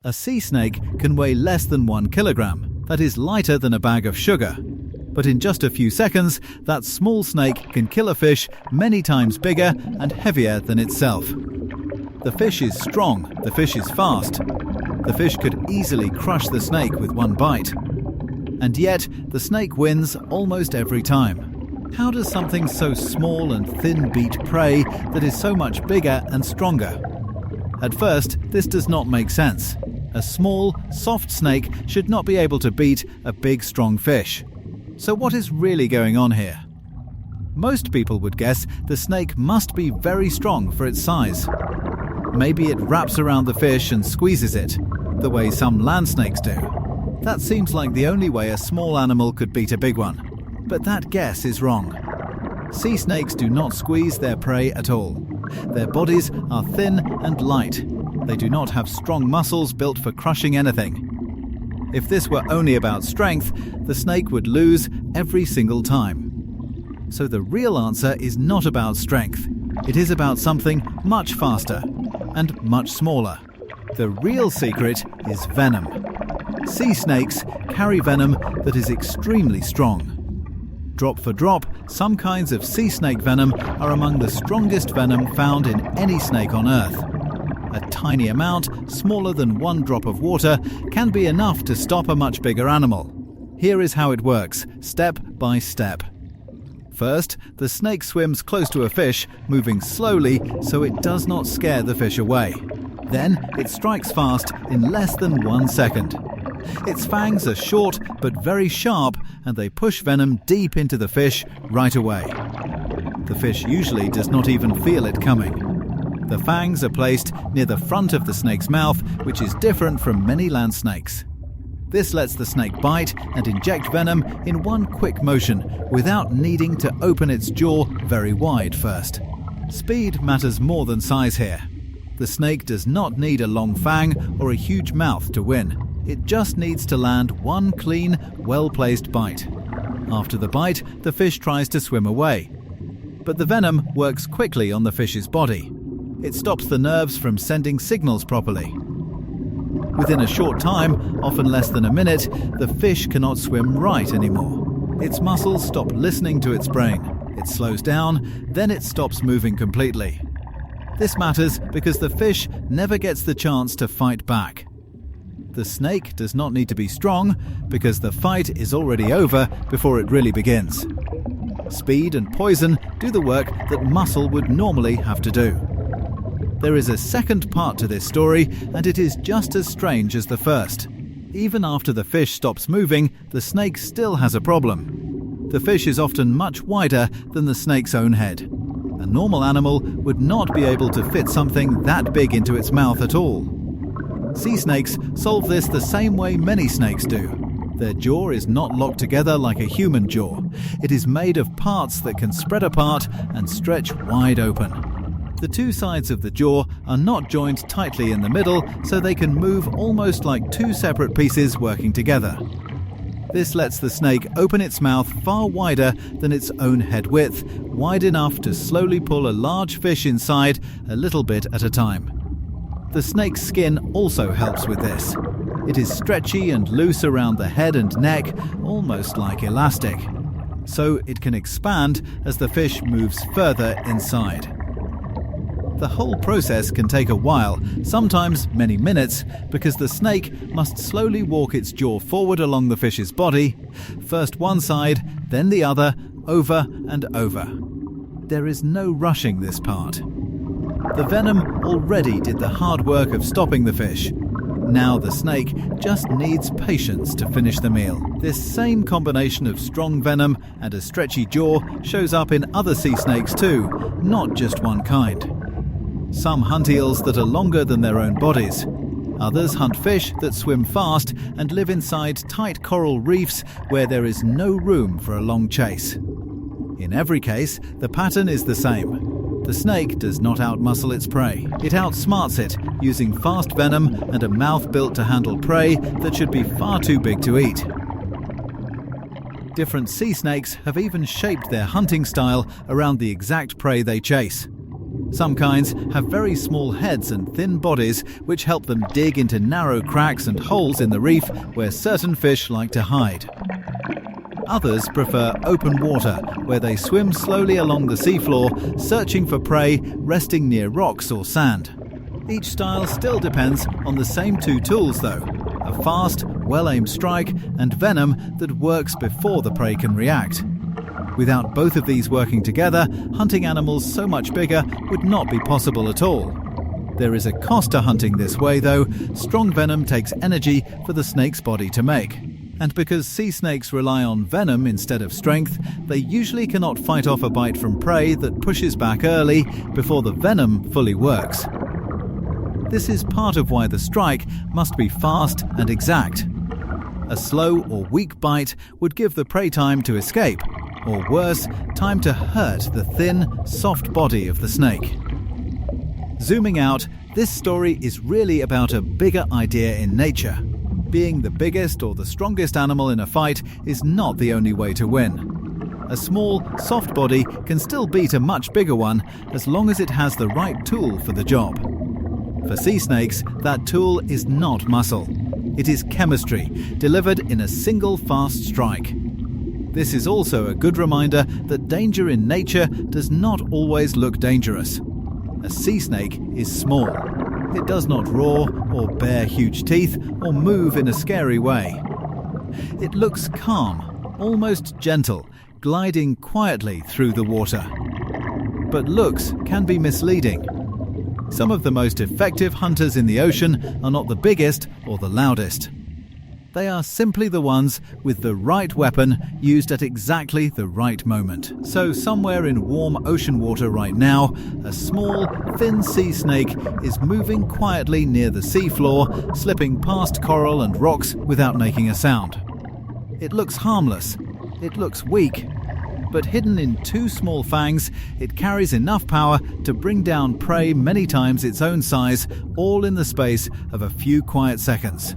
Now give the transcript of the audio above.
A sea snake can weigh less than 1 kilogram, that is lighter than a bag of sugar. But in just a few seconds, that small snake can kill a fish many times bigger and heavier than itself. The fish is strong, the fish is fast. The fish could easily crush the snake with one bite. And yet, the snake wins almost every time. How does something so small and thin beat prey that is so much bigger and stronger? At first, this does not make sense. A small, soft snake should not be able to beat a big, strong fish. So what is really going on here? Most people would guess the snake must be very strong for its size. Maybe it wraps around the fish and squeezes it, the way some land snakes do. That seems like the only way a small animal could beat a big one. But that guess is wrong. Sea snakes do not squeeze their prey at all. Their bodies are thin and light. They do not have strong muscles built for crushing anything. If this were only about strength, the snake would lose every single time. So the real answer is not about strength. It is about something much faster and much smaller. The real secret is venom. Sea snakes carry venom that is extremely strong. Drop for drop, some kinds of sea snake venom are among the strongest venom found in any snake on Earth. A tiny amount, smaller than 1 drop of water, can be enough to stop a much bigger animal. Here is how it works, step by step. First, the snake swims close to a fish, moving slowly so it does not scare the fish away. Then, it strikes fast in less than 1 second. Its fangs are short but very sharp, and they push venom deep into the fish right away. The fish usually does not even feel it coming. The fangs are placed near the front of the snake's mouth, which is different from many land snakes. This lets the snake bite and inject venom in one quick motion, without needing to open its jaw very wide first. Speed matters more than size here. The snake does not need a long fang or a huge mouth to win. It just needs to land one clean, well-placed bite. After the bite, the fish tries to swim away. But the venom works quickly on the fish's body. It stops the nerves from sending signals properly. Within a short time, often less than a minute, the fish cannot swim right anymore. Its muscles stop listening to its brain. It slows down, then it stops moving completely. This matters because the fish never gets the chance to fight back. The snake does not need to be strong because the fight is already over before it really begins. Speed and poison do the work that muscle would normally have to do. There is a second part to this story, and it is just as strange as the first. Even after the fish stops moving, the snake still has a problem. The fish is often much wider than the snake's own head. A normal animal would not be able to fit something that big into its mouth at all. Sea snakes solve this the same way many snakes do. Their jaw is not locked together like a human jaw. It is made of parts that can spread apart and stretch wide open. The two sides of the jaw are not joined tightly in the middle, so they can move almost like two separate pieces working together. This lets the snake open its mouth far wider than its own head width, wide enough to slowly pull a large fish inside a little bit at a time. The snake's skin also helps with this. It is stretchy and loose around the head and neck, almost like elastic. So it can expand as the fish moves further inside. The whole process can take a while, sometimes many minutes, because the snake must slowly walk its jaw forward along the fish's body, first one side, then the other, over and over. There is no rushing this part. The venom already did the hard work of stopping the fish. Now the snake just needs patience to finish the meal. This same combination of strong venom and a stretchy jaw shows up in other sea snakes too, not just one kind. Some hunt eels that are longer than their own bodies. Others hunt fish that swim fast and live inside tight coral reefs where there is no room for a long chase. In every case, the pattern is the same. The snake does not outmuscle its prey. It outsmarts it, using fast venom and a mouth built to handle prey that should be far too big to eat. Different sea snakes have even shaped their hunting style around the exact prey they chase. Some kinds have very small heads and thin bodies which help them dig into narrow cracks and holes in the reef where certain fish like to hide. Others prefer open water, where they swim slowly along the seafloor, searching for prey, resting near rocks or sand. Each style still depends on the same two tools though: a fast, well-aimed strike and venom that works before the prey can react. Without both of these working together, hunting animals so much bigger would not be possible at all. There is a cost to hunting this way though. Strong venom takes energy for the snake's body to make. And because sea snakes rely on venom instead of strength, they usually cannot fight off a bite from prey that pushes back early before the venom fully works. This is part of why the strike must be fast and exact. A slow or weak bite would give the prey time to escape, or worse, time to hurt the thin, soft body of the snake. Zooming out, this story is really about a bigger idea in nature. Being the biggest or the strongest animal in a fight is not the only way to win. A small, soft body can still beat a much bigger one as long as it has the right tool for the job. For sea snakes, that tool is not muscle. It is chemistry, delivered in a single fast strike. This is also a good reminder that danger in nature does not always look dangerous. A sea snake is small. It does not roar or bare huge teeth or move in a scary way. It looks calm, almost gentle, gliding quietly through the water. But looks can be misleading. Some of the most effective hunters in the ocean are not the biggest or the loudest. They are simply the ones with the right weapon used at exactly the right moment. So somewhere in warm ocean water right now, a small, thin sea snake is moving quietly near the seafloor, slipping past coral and rocks without making a sound. It looks harmless. It looks weak. But hidden in two small fangs, it carries enough power to bring down prey many times its own size, all in the space of a few quiet seconds.